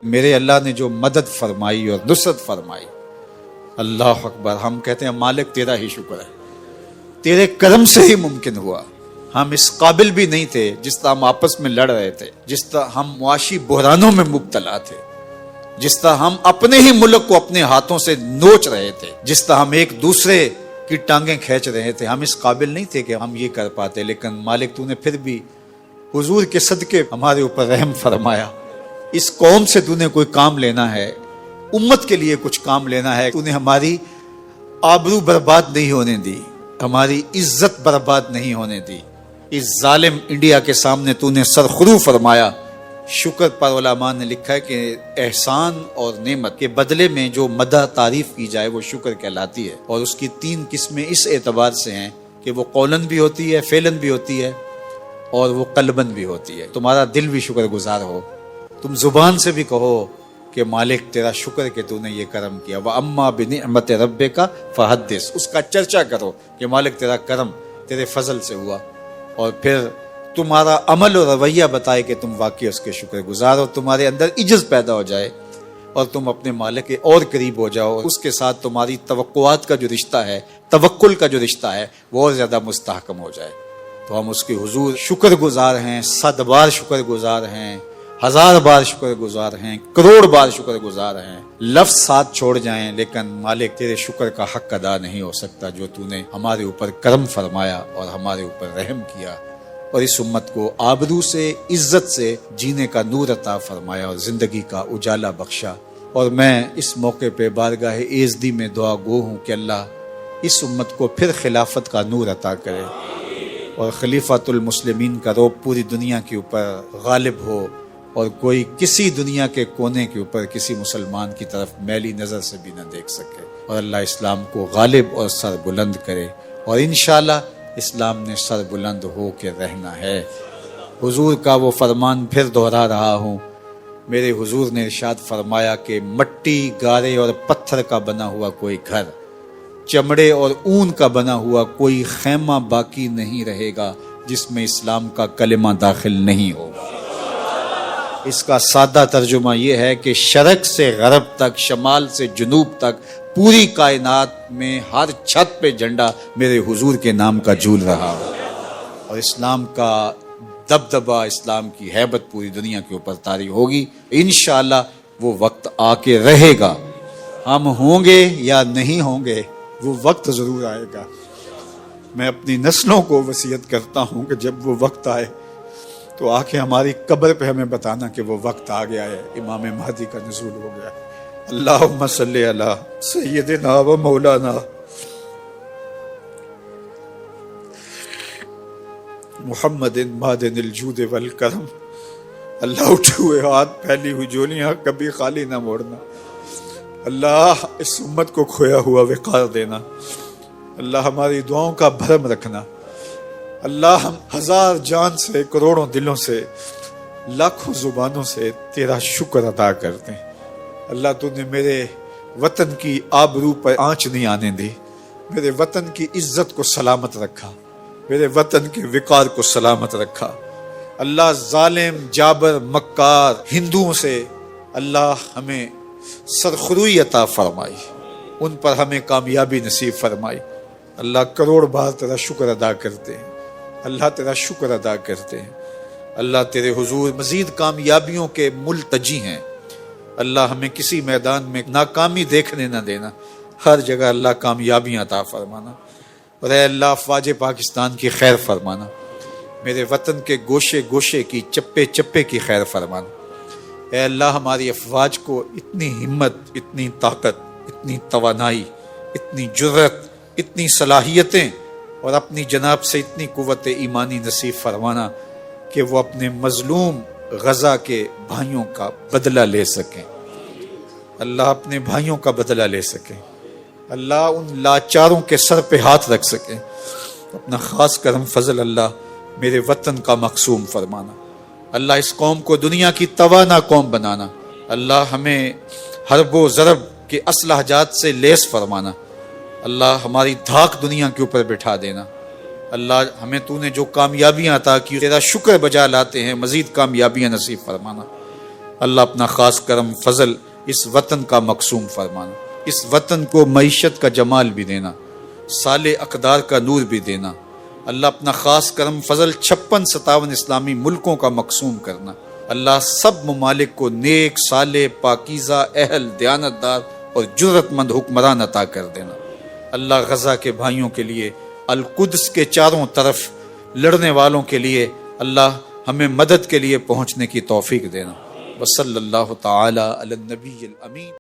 میرے اللہ نے جو مدد فرمائی اور نصرت فرمائی، اللہ اکبر. ہم کہتے ہیں مالک تیرا ہی شکر ہے، تیرے کرم سے ہی ممکن ہوا. ہم اس قابل بھی نہیں تھے، جس طرح ہم آپس میں لڑ رہے تھے، جس طرح ہم معاشی بحرانوں میں مبتلا تھے، جس طرح ہم اپنے ہی ملک کو اپنے ہاتھوں سے نوچ رہے تھے، جس طرح ہم ایک دوسرے کی ٹانگیں کھینچ رہے تھے. ہم اس قابل نہیں تھے کہ ہم یہ کر پاتے، لیکن مالک تو نے پھر بھی حضور کے صدقے ہمارے اوپر رحم فرمایا. اس قوم سے تو نے کوئی کام لینا ہے، امت کے لیے کچھ کام لینا ہے، تو نے ہماری آبرو برباد نہیں ہونے دی، ہماری عزت برباد نہیں ہونے دی. اس ظالم انڈیا کے سامنے تو نے سرخرو فرمایا. شکر پر علماء نے لکھا ہے کہ احسان اور نعمت کے بدلے میں جو مدح تعریف کی جائے وہ شکر کہلاتی ہے. اور اس کی 3 قسمیں اس اعتبار سے ہیں کہ وہ قولن بھی ہوتی ہے، فعلن بھی ہوتی ہے، اور وہ قلبن بھی ہوتی ہے. تمہارا دل بھی شکر گزار ہو، تم زبان سے بھی کہو کہ مالک تیرا شکر کہ تو نے یہ کرم کیا. وَأَمَّا بِنِعْمَتِ رَبِّكَ فَحَدِّثْ، اس کا چرچا کرو کہ مالک تیرا کرم تیرے فضل سے ہوا. اور پھر تمہارا عمل و رویہ بتائے کہ تم واقعی اس کے شکر گزار ہو، تمہارے اندر عجز پیدا ہو جائے اور تم اپنے مالک کے اور قریب ہو جاؤ. اس کے ساتھ تمہاری توقعات کا جو رشتہ ہے، توکل کا جو رشتہ ہے، وہ اور زیادہ مستحکم ہو جائے. تو ہم اس کے حضور شکر گزار ہیں، 100 بار شکر گزار ہیں، 1000 بار شکر گزار ہیں، کروڑ بار شکر گزار ہیں. لفظ ساتھ چھوڑ جائیں لیکن مالک تیرے شکر کا حق ادا نہیں ہو سکتا جو تو نے ہمارے اوپر کرم فرمایا اور ہمارے اوپر رحم کیا، اور اس امت کو آبرو سے، عزت سے جینے کا نور عطا فرمایا اور زندگی کا اجالا بخشا. اور میں اس موقع پہ بارگاہ ایزدی میں دعا گو ہوں کہ اللہ اس امت کو پھر خلافت کا نور عطا کرے اور خلیفۃ المسلمین کا روب پوری دنیا کے اوپر غالب ہو، اور کوئی کسی دنیا کے کونے کے اوپر کسی مسلمان کی طرف میلی نظر سے بھی نہ دیکھ سکے، اور اللہ اسلام کو غالب اور سر بلند کرے. اور انشاءاللہ اسلام نے سر بلند ہو کے رہنا ہے. حضور کا وہ فرمان پھر دہرا رہا ہوں. میرے حضور نے ارشاد فرمایا کہ مٹی، گارے اور پتھر کا بنا ہوا کوئی گھر، چمڑے اور اون کا بنا ہوا کوئی خیمہ باقی نہیں رہے گا جس میں اسلام کا کلمہ داخل نہیں ہوگا. اس کا سادہ ترجمہ یہ ہے کہ شرق سے غرب تک، شمال سے جنوب تک، پوری کائنات میں ہر چھت پہ جھنڈا میرے حضور کے نام کا جھول رہا ہو، اور اسلام کا دبدبہ، اسلام کی ہیبت پوری دنیا کے اوپر طاری ہوگی. انشاءاللہ وہ وقت آ کے رہے گا. ہم ہوں گے یا نہیں ہوں گے، وہ وقت ضرور آئے گا. میں اپنی نسلوں کو وصیت کرتا ہوں کہ جب وہ وقت آئے تو آ کے ہماری قبر پہ ہمیں بتانا کہ وہ وقت آ گیا ہے، امام مہدی کا نزول ہو گیا ہے. اللہم صلی علی سیدنا و مولانا محمد معدن الجود والکرم. اللہ اٹھے ہوئے ہاتھ، پھیلی ہوئی جولیاں کبھی خالی نہ موڑنا. اللہ اس امت کو کھویا ہوا وقار دینا. اللہ ہماری دعاؤں کا بھرم رکھنا. اللہ ہم 1000 جان سے، کروڑوں دلوں سے، لاکھوں زبانوں سے تیرا شکر ادا کرتے ہیں. اللہ تو نے میرے وطن کی آبرو پر آنچ نہیں آنے دی، میرے وطن کی عزت کو سلامت رکھا، میرے وطن کے وقار کو سلامت رکھا. اللہ ظالم، جابر، مکار ہندوؤں سے اللہ ہمیں سرخروئی عطا فرمائی، ان پر ہمیں کامیابی نصیب فرمائی. اللہ کروڑ بار تیرا شکر ادا کرتے ہیں، اللہ تیرا شکر ادا کرتے ہیں. اللہ تیرے حضور مزید کامیابیوں کے ملتجی ہیں. اللہ ہمیں کسی میدان میں ناکامی دیکھنے نہ دینا، ہر جگہ اللہ کامیابیاں عطا فرمانا. اور اے اللہ افواج پاکستان کی خیر فرمانا، میرے وطن کے گوشے گوشے کی، چپے چپے کی خیر فرمانا. اے اللہ ہماری افواج کو اتنی ہمت، اتنی طاقت، اتنی توانائی، اتنی جرأت، اتنی صلاحیتیں اور اپنی جناب سے اتنی قوت ایمانی نصیب فرمانا کہ وہ اپنے مظلوم غزہ کے بھائیوں کا بدلہ لے سکیں. اللہ اپنے بھائیوں کا بدلہ لے سکیں. اللہ ان لاچاروں کے سر پہ ہاتھ رکھ سکیں. اپنا خاص کرم فضل اللہ میرے وطن کا مقسوم فرمانا. اللہ اس قوم کو دنیا کی توانا قوم بنانا. اللہ ہمیں حرب و ضرب کے اسلحہ جات سے لیس فرمانا. اللہ ہماری دھاک دنیا کے اوپر بٹھا دینا. اللہ ہمیں تو نے جو کامیابیاں عطا کی، تیرا شکر بجا لاتے ہیں، مزید کامیابیاں نصیب فرمانا. اللہ اپنا خاص کرم فضل اس وطن کا مقسوم فرمانا، اس وطن کو معیشت کا جمال بھی دینا، سال اقدار کا نور بھی دینا۔ اللہ اپنا خاص کرم فضل 56-57 اسلامی ملکوں کا مقسوم کرنا۔ اللہ سب ممالک کو نیک، صالح، پاکیزہ، اہل، دیانتدار اور جرت مند حکمران عطا کر دینا۔ اللہ غزہ کے بھائیوں کے لیے، القدس کے چاروں طرف لڑنے والوں کے لیے اللہ ہمیں مدد کے لیے پہنچنے کی توفیق دینا۔ وصلی اللہ تعالی علی النبی الامین۔